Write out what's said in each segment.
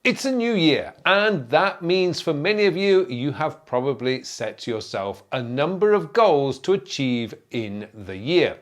It's a new year, and that means for many of you, you have probably set yourself a number of goals to achieve in the year.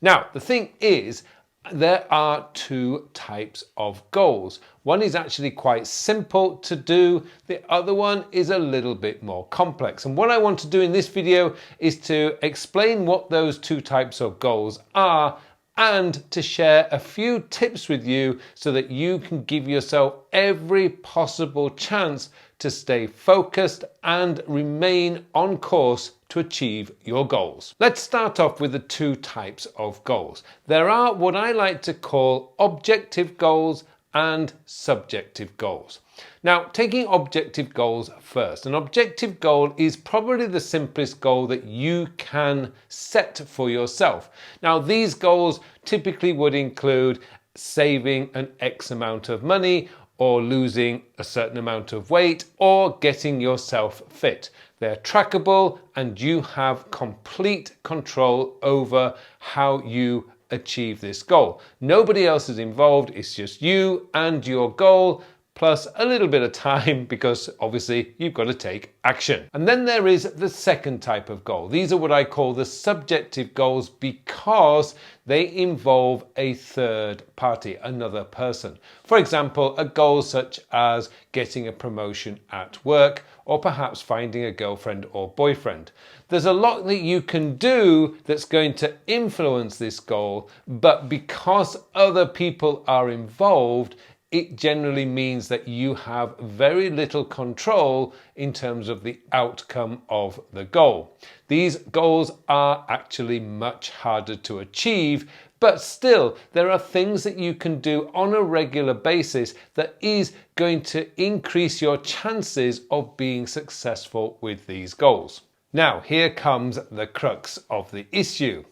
Now, the thing is, there are two types of goals. One is actually quite simple to do, the other one is a little bit more complex. And what I want to do in this video is to explain what those two types of goals are and to share a few tips with you so that you can give yourself every possible chance to stay focused and remain on course to achieve your goals. Let's start off with the two types of goals. There are what I like to call objective goals and subjective goals. Now, taking objective goals first, an objective goal is probably the simplest goal that you can set for yourself. Now, these goals typically would include saving an X amount of money, or losing a certain amount of weight, or getting yourself fit. They're trackable and you have complete control over how you achieve this goal. Nobody else is involved, it's just you and your goal, plus a little bit of time because obviously you've got to take action. And then there is the second type of goal. These are what I call the subjective goals because they involve a third party, another person. For example, a goal such as getting a promotion at work or perhaps finding a girlfriend or boyfriend. There's a lot that you can do that's going to influence this goal, but because other people are involved, it generally means that you have very little control in terms of the outcome of the goal. These goals are actually much harder to achieve, but still there are things that you can do on a regular basis that is going to increase your chances of being successful with these goals. Now, here comes the crux of the issue.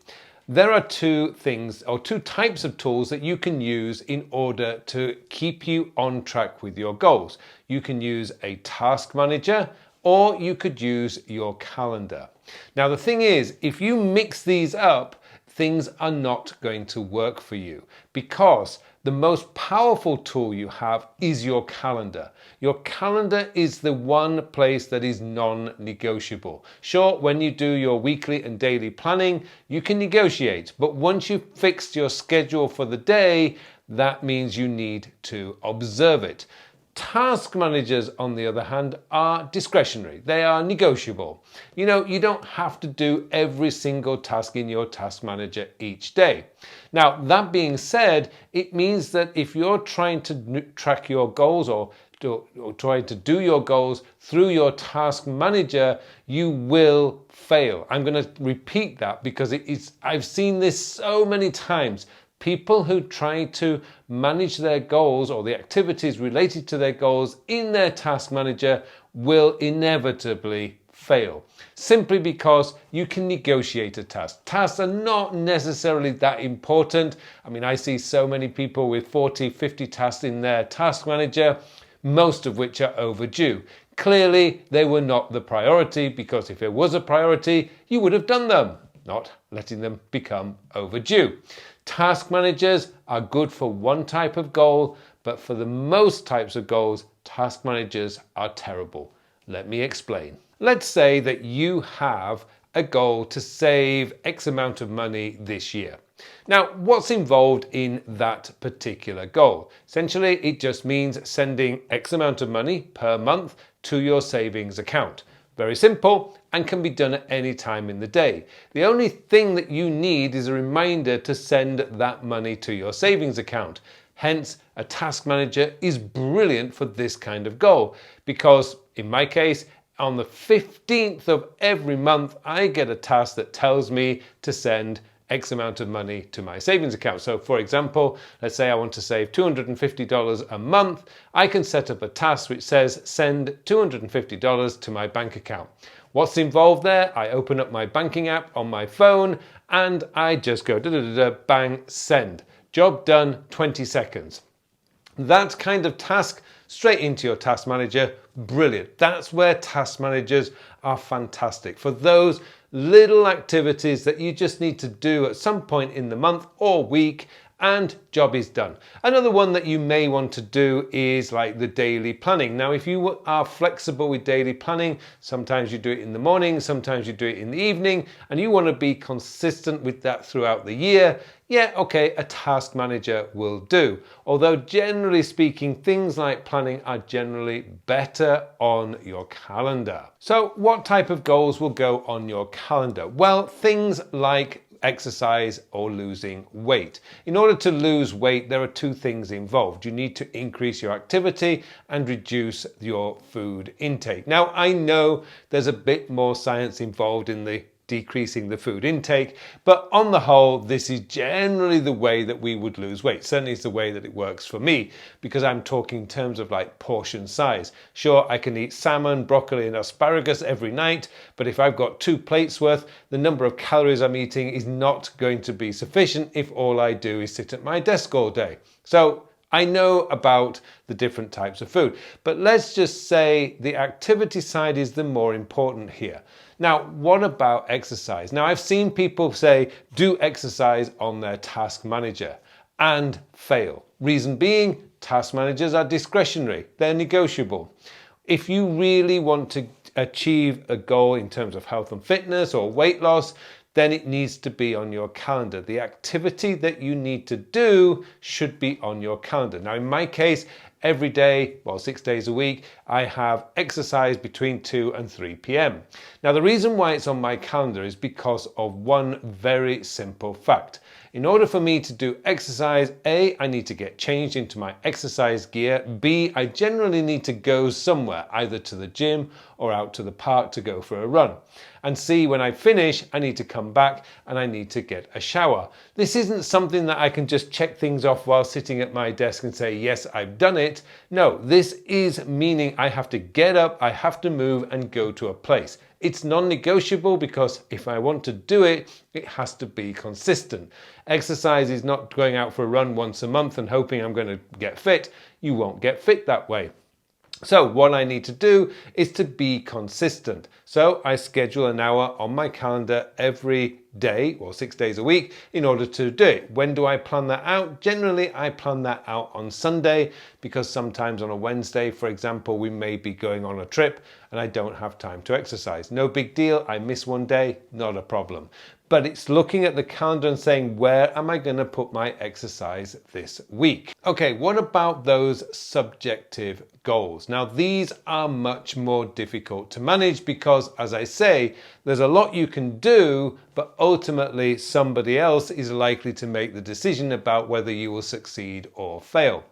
There are two things or two types of tools that you can use in order to keep you on track with your goals. You can use a task manager or you could use your calendar. Now, the thing is, if you mix these up, things are not going to work for you because the most powerful tool you have is your calendar. Your calendar is the one place that is non-negotiable. Sure, when you do your weekly and daily planning, you can negotiate, but once you've fixed your schedule for the day, that means you need to observe it. Task managers, on the other hand, are discretionary. They are negotiable. You know, you don't have to do every single task in your task manager each day. Now, that being said, it means that if you're trying to track your goals or trying to do your goals through your task manager, you will fail. I'm going to repeat that because I've seen this so many times. People who try to manage their goals or the activities related to their goals in their task manager will inevitably fail, simply because you can negotiate a task. Tasks are not necessarily that important. I mean, I see so many people with 40, 50 tasks in their task manager, most of which are overdue. Clearly, they were not the priority because if it was a priority, you would have done them, not letting them become overdue. Task managers are good for one type of goal, but for the most types of goals, task managers are terrible. Let me explain. Let's say that you have a goal to save X amount of money this year. Now, what's involved in that particular goal? Essentially, it just means sending X amount of money per month to your savings account. Very simple and can be done at any time in the day. The only thing that you need is a reminder to send that money to your savings account. Hence, a task manager is brilliant for this kind of goal because in my case, on the 15th of every month, I get a task that tells me to send X amount of money to my savings account. So for example, let's say I want to save $250 a month. I can set up a task which says send $250 to my bank account. What's involved there? I open up my banking app on my phone and I just go bang, send. Job done, 20 seconds. That kind of task straight into your task manager, brilliant. That's where task managers are fantastic. For those little activities that you just need to do at some point in the month or week and job is done. Another one that you may want to do is like the daily planning. Now, if you are flexible with daily planning, sometimes you do it in the morning, sometimes you do it in the evening, and you want to be consistent with that throughout the year, yeah, okay, a task manager will do. Although generally speaking, things like planning are generally better on your calendar. So what type of goals will go on your calendar? Well, things like exercise or losing weight. In order to lose weight, there are two things involved. You need to increase your activity and reduce your food intake. Now, I know there's a bit more science involved in the decreasing the food intake, but on the whole, this is generally the way that we would lose weight. Certainly it's the way that it works for me, because I'm talking in terms of like portion size. Sure, I can eat salmon, broccoli and asparagus every night, but if I've got 2 plates worth, the number of calories I'm eating is not going to be sufficient if all I do is sit at my desk all day. So I know about the different types of food, but let's just say the activity side is the more important here. Now, what about exercise? Now, I've seen people say, do exercise on their task manager and fail. Reason being, task managers are discretionary. They're negotiable. If you really want to achieve a goal in terms of health and fitness or weight loss, then it needs to be on your calendar. The activity that you need to do should be on your calendar. Now, in my case, every day, well, 6 days a week, I have exercise between 2 and 3 p.m. Now, the reason why it's on my calendar is because of one very simple fact. In order for me to do exercise, A, I need to get changed into my exercise gear. B, I generally need to go somewhere, either to the gym or out to the park to go for a run. And C, when I finish, I need to come back and I need to get a shower. This isn't something that I can just check things off while sitting at my desk and say, yes, I've done it. No, this is meaning I have to get up, I have to move and go to a place. It's non-negotiable because if I want to do it, it has to be consistent. Exercise is not going out for a run once a month and hoping I'm going to get fit. You won't get fit that way. So what I need to do is to be consistent. So I schedule an hour on my calendar every day, or 6 days a week, in order to do it. When do I plan that out? Generally, I plan that out on Sunday, because sometimes on a Wednesday, for example, we may be going on a trip and I don't have time to exercise. No big deal. I miss one day, not a problem. But it's looking at the calendar and saying, where am I going to put my exercise this week? Okay, what about those subjective goals? Now, these are much more difficult to manage because, as I say, there's a lot you can do, but ultimately somebody else is likely to make the decision about whether you will succeed or fail.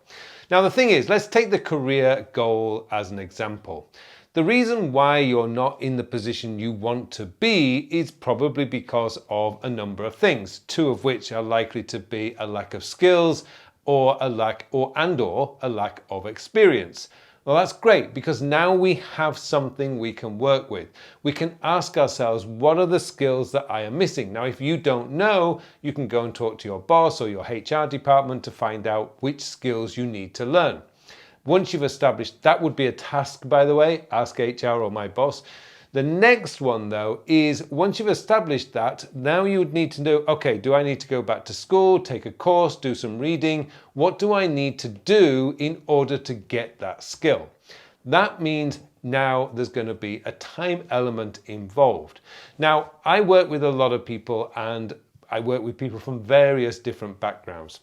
Now, the thing is, let's take the career goal as an example. The reason why you're not in the position you want to be is probably because of a number of things, 2 of which are likely to be a lack of skills or a lack of experience. Well, that's great, because now we have something we can work with. We can ask ourselves, what are the skills that I am missing? Now, if you don't know, you can go and talk to your boss or your HR department to find out which skills you need to learn. Once you've established, that would be a task, by the way, ask HR or my boss. The next one, though, is once you've established that, now you would need to know, okay, do I need to go back to school, take a course, do some reading? What do I need to do in order to get that skill? That means now there's going to be a time element involved. Now, I work with a lot of people, and I work with people from various different backgrounds.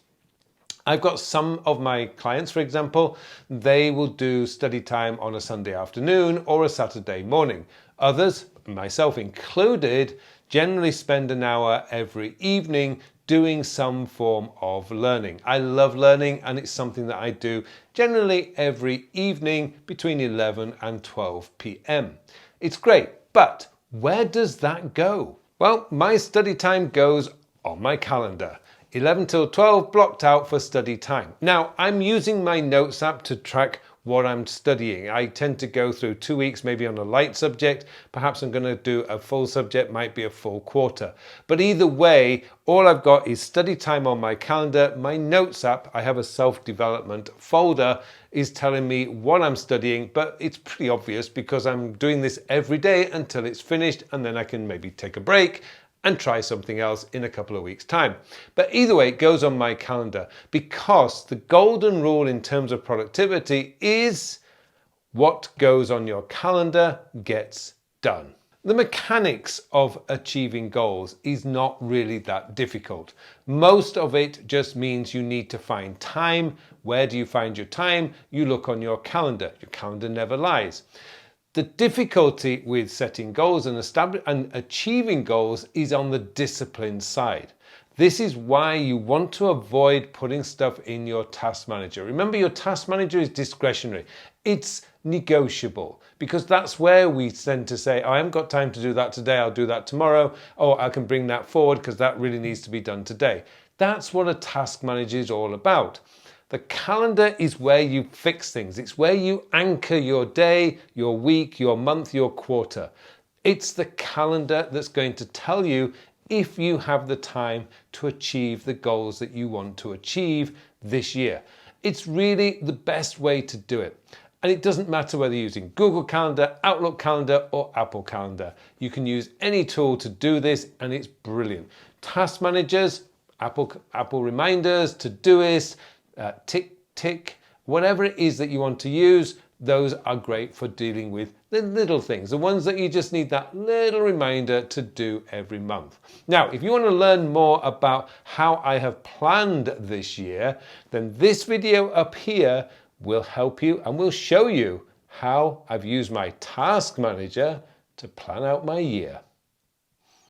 I've got some of my clients, for example, they will do study time on a Sunday afternoon or a Saturday morning. Others, myself included, generally spend an hour every evening doing some form of learning. I love learning, and it's something that I do generally every evening between 11 and 12 p.m. It's great, but where does that go? Well, my study time goes on my calendar. 11 till 12 blocked out for study time. Now, I'm using my notes app to track what I'm studying. I tend to go through 2 weeks, maybe on a light subject. Perhaps I'm going to do a full subject, might be a full quarter. But either way, all I've got is study time on my calendar. My notes app, I have a self-development folder, is telling me what I'm studying, but it's pretty obvious because I'm doing this every day until it's finished, and then I can maybe take a break and try something else in a couple of weeks' time. But either way, it goes on my calendar because the golden rule in terms of productivity is what goes on your calendar gets done. The mechanics of achieving goals is not really that difficult. Most of it just means you need to find time. Where do you find your time? You look on your calendar. Your calendar never lies. The difficulty with setting goals and achieving goals is on the discipline side. This is why you want to avoid putting stuff in your task manager. Remember, your task manager is discretionary. It's negotiable because that's where we tend to say, oh, I haven't got time to do that today, I'll do that tomorrow, or I can bring that forward because that really needs to be done today. That's what a task manager is all about. The calendar is where you fix things. It's where you anchor your day, your week, your month, your quarter. It's the calendar that's going to tell you if you have the time to achieve the goals that you want to achieve this year. It's really the best way to do it. And it doesn't matter whether you're using Google Calendar, Outlook Calendar, or Apple Calendar. You can use any tool to do this, and it's brilliant. Task managers, Apple Reminders, Todoist, Tick, whatever it is that you want to use, those are great for dealing with the little things, the ones that you just need that little reminder to do every month. Now, if you want to learn more about how I have planned this year, then this video up here will help you and will show you how I've used my task manager to plan out my year.